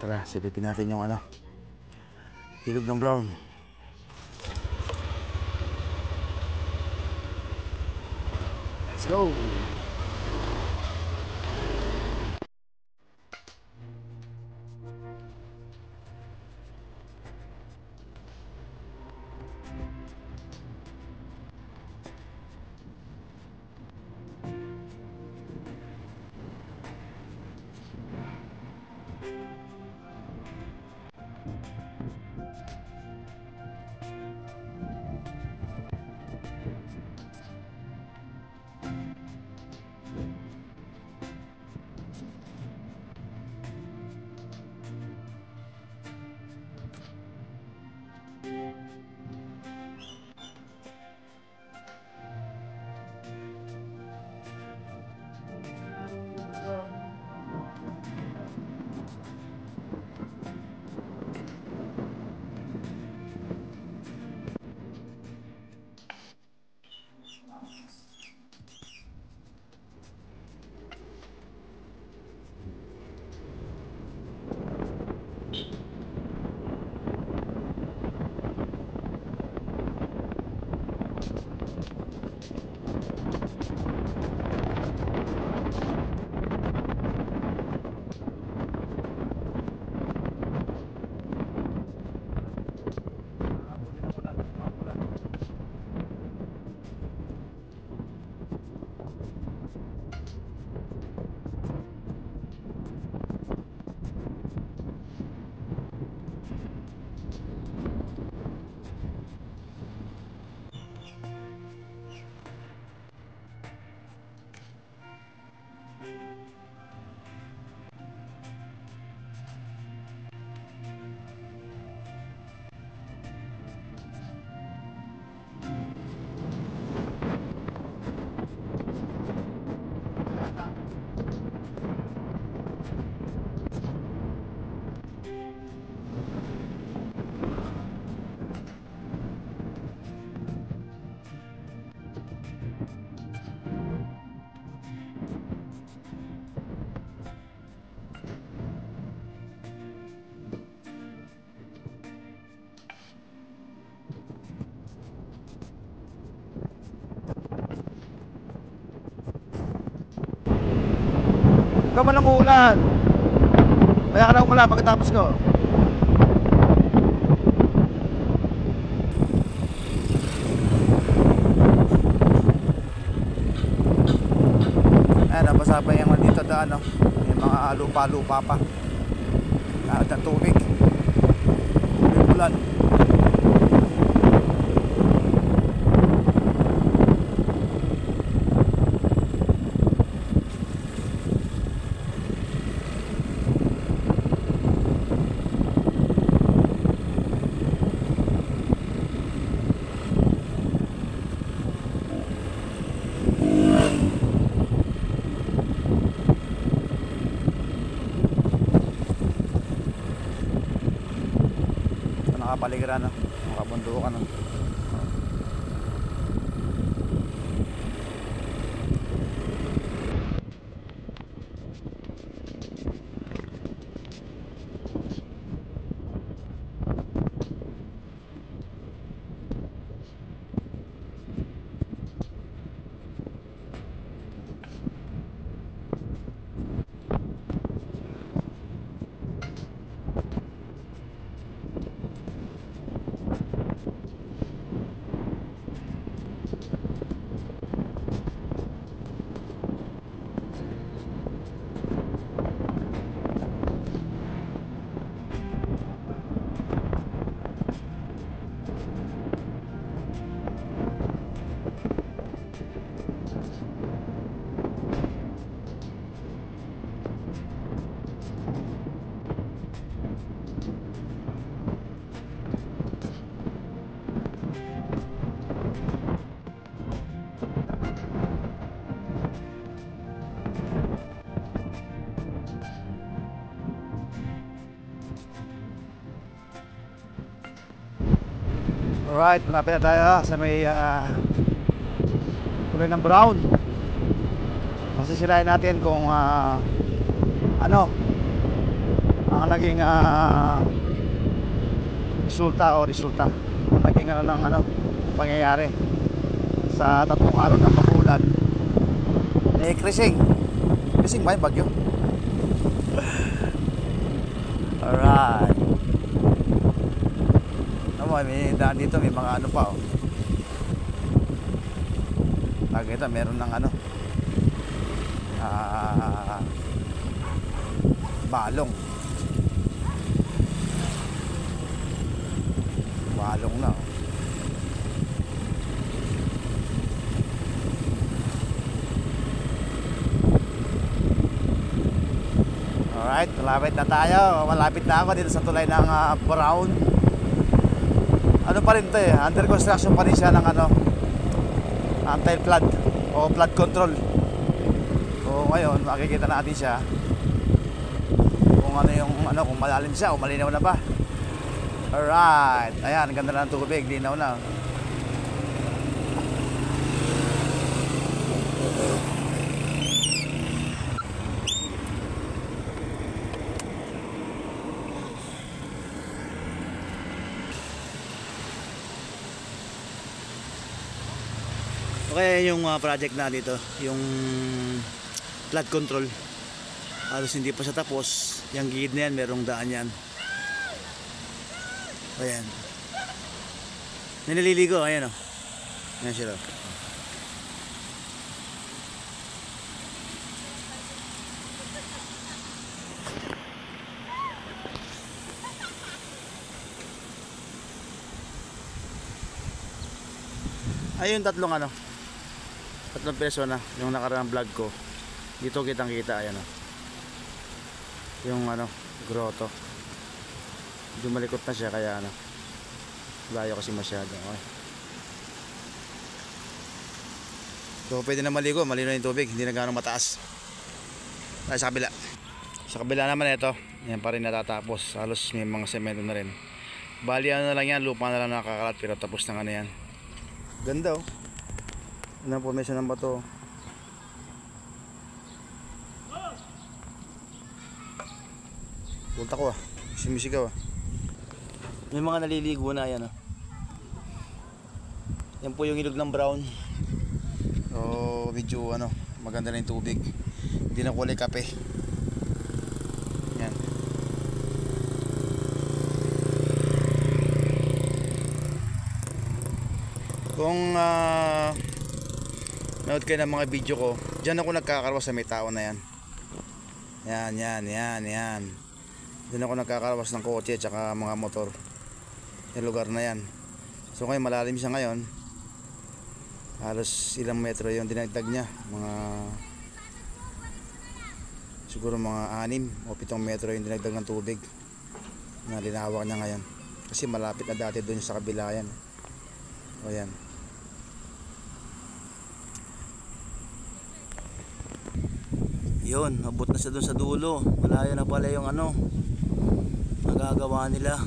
Tara, silipin natin yung ano, ilog ng Brown. Let's go! Ikaw man ang uulan. Kaya ka na umulan pagkatapos ko. Ayan, nabasa pa yung dito daan, no? May mga lupa-lupa pa. At ang tubig. May ulan. Nakapaligiran, no? Nakabundukan, no? Alright, malapit na tayo sa may kulay ng brown. Masisirain natin kung ano ang naging resulta naging ng pangyayari sa 3 araw ng pagulan. Krising ba yung bagyo? Alright. May daan dito, may mga pa nakita meron ng balong na Alright, malapit na tayo. Malapit na ako dito sa tulay ng Brown. Ano pa rin to under construction pa rin siya ng anti-flood o flood control. So ngayon makikita natin siya kung kung malalim siya o malinaw na ba. Alright, ayan, ganda na ng tubig, linaw na. Okay, yung project na dito, yung flood control, halos hindi pa siya tapos. Yung gilid na yan, merong daan yan. Ayan, nililigo, ayan o. Ayan siya. Ayun, tatlong persona yung nakaraang vlog ko. Dito kitang kita, ayan o. Yung grotto. Medyo malikot na siya kaya layo kasi masyado. Okay. So pwede na maligo, malinaw yung tubig, hindi na gano'ng mataas. Tayo sa kabila. Sa kabila naman ito, yan pa rin natatapos. Halos may mga semento na rin. Bali na lang yan, lupa na lang nakakalat, pero tapos na yan. Ganda oh. Ano po, may ng bato. Punta ko simisigaw May mga naliligo na yan Yan po yung ilog ng Brown. So medyo maganda na yung tubig. Hindi na kulay kape. Yan. Kung nanood kayo ng mga video ko, dyan ako nagkakarwas sa may tao na yan. Yan. Dyan ako nagkakarwas ng kotse at saka mga motor. Yung lugar na yan. So ngayon malalim siya ngayon. Halos ilang metro yung dinagdag niya. Siguro mga 6 o 7 metro yung dinagdag ng tubig na linawak niya ngayon. Kasi malapit na dati doon sa kabila yan. O yan. Yun, abot na siya doon sa dulo. Malayo na pala yung nagagawa nila.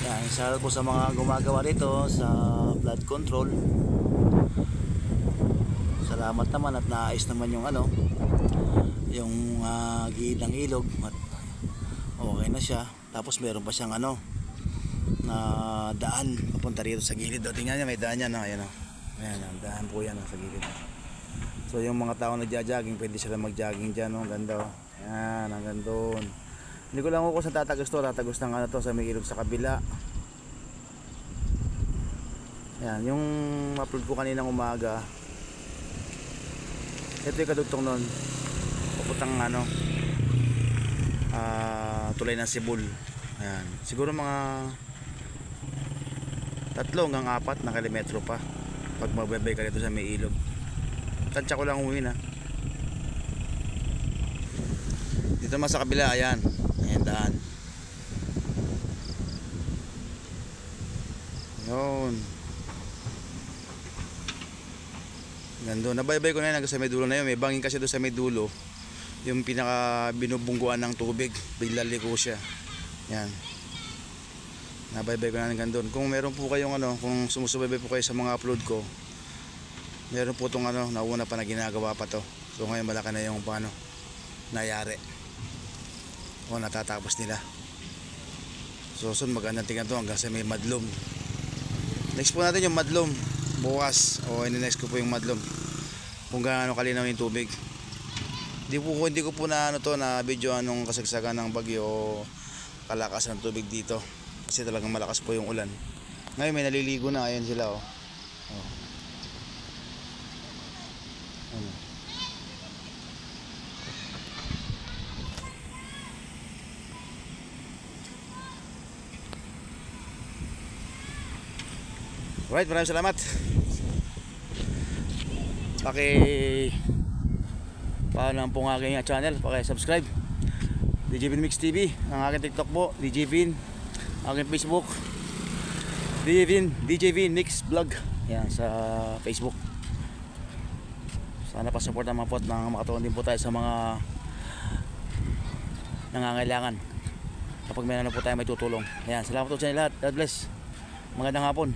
Yan, shoutout po sa mga gumagawa rito sa flood control. Salamat naman at naayos naman yung yung gilid ng ilog at okay na siya. Tapos meron pa siyang na daan papunta rito sa gilid. Tingnan niya, may daan yan ayan Ayan, ang daan po yan sa gilid. So yung mga tao nagja-jogging, pwede sila mag-jogging dyan. Ang ganda Ayan, hanggang doon. Hindi ko lang kung saan tatagos to. Tatagos ng to sa may ilog sa kabila. Ayan, yung upload ko kaninang umaga. Ito yung kadugtong nun. Papuntang tulay ng Sibol. Ayan, siguro mga 3 hanggang 4 na kilometro pa pag magbabay ka dito sa may ilog. Tansya ko lang umuwi na. Dito naman sa kabila, ayan daan. Yun. Gando, nabaybay ko na yan hanggang sa may dulo na yun. May bangin kasi doon sa may dulo. Yung pinaka binubungguan ng tubig, bigla liko siya. Yan. Nabaybay ko na hanggang doon. Kung meron po kayong kung sumusubaybay po kayo sa mga upload ko, meron po itong nauna pa na ginagawa pa to. So ngayon malaki na yung paano nangyari o natatapos nila. So soon magandang tingnan to hanggang sa may madlom. Next po natin yung madlom bukas, o next ko po yung madlom kung gaano kalinaw yung tubig. Hindi ko po na ano to na video anong kasagsagan ng bagyo o kalakas ng tubig dito kasi talagang malakas po yung ulan. Ngayon may naliligo na, ayan sila oh. Oh. Ano? Alright, maraming salamat. Paano po ang aking channel, subscribe DJ Vin Mix TV, ang aking TikTok po DJ Vin, aking Facebook DJ Vin Mix Vlog, yan sa Facebook. Sana pa-support naman po at makatulong din po tayo sa mga nangangailangan kapag may ano po tayo may tutulong. Yan, salamat po sa inyo lahat. God bless. Magandang hapon.